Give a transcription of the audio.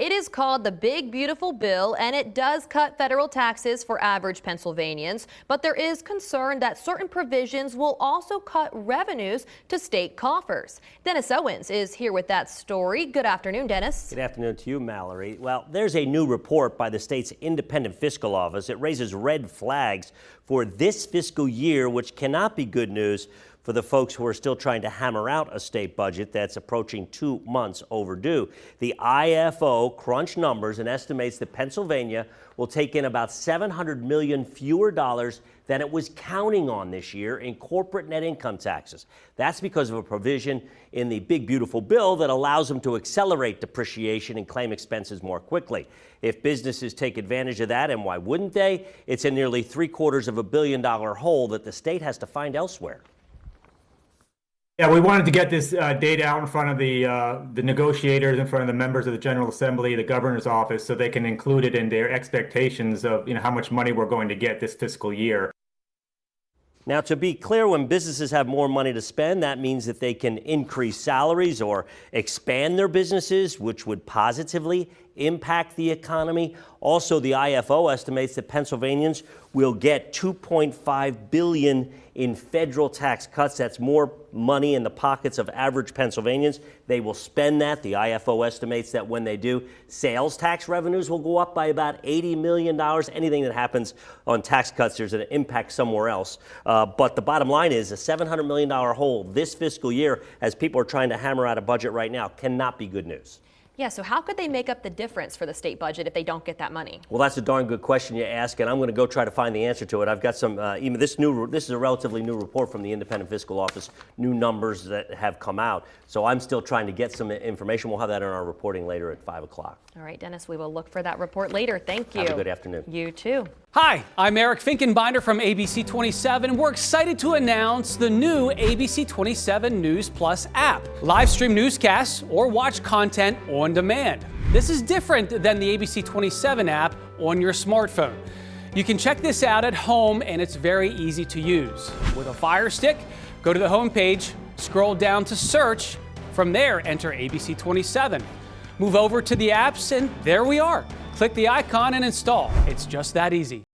It is called the Big Beautiful Bill, and it does cut federal taxes for average Pennsylvanians. But there is concern that certain provisions will also cut revenues to state coffers. Dennis Owens is here with that story. Good afternoon, Dennis. Good afternoon to you, Mallory. Well, there's a new report by the state's independent fiscal office. It raises red flags for this fiscal year, which cannot be good news for the folks who are still trying to hammer out a state budget that's approaching 2 months overdue. The IFO crunched numbers and estimates that Pennsylvania will take in about $700 million fewer dollars than it was counting on this year in corporate net income taxes. That's because of a provision in the Big Beautiful Bill that allows them to accelerate depreciation and claim expenses more quickly. If businesses take advantage of that, and why wouldn't they? It's a nearly $750 million hole that the state has to find elsewhere. Yeah, we wanted to get this data out in front of the negotiators, in front of the members of the General Assembly, the governor's office, so they can include it in their expectations of how much money we're going to get this fiscal year. Now, to be clear, when businesses have more money to spend, that means that they can increase salaries or expand their businesses, which would positively impact the economy. Also, the IFO estimates that Pennsylvanians will get $2.5 billion in federal tax cuts. That's more money in the pockets of average Pennsylvanians. They will spend that. The IFO estimates that when they do, sales tax revenues will go up by about $80 million. Anything that happens on tax cuts, there's an impact somewhere else. But the bottom line is a $700 million hole this fiscal year, as people are trying to hammer out a budget right now, cannot be good news. Yeah, so how could they make up the difference for the state budget if they don't get that money? Well, that's a darn good question you ask, and I'm going to go try to find the answer to it. I've got some, this is a relatively new report from the Independent Fiscal Office, new numbers that have come out. So I'm still trying to get some information. We'll have that in our reporting later at 5 o'clock. All right, Dennis, we will look for that report later. Thank you. Have a good afternoon. You too. Hi, I'm Eric Finkenbinder from ABC 27. We're excited to announce the new ABC 27 News Plus app. Live stream newscasts or watch content on demand. This is different than the ABC 27 app on your smartphone. You can check this out at home, and it's very easy to use. With a Fire Stick, go to the home page, scroll down to search. From there, enter ABC 27. Move over to the apps, and there we are. Click the icon and install. It's just that easy.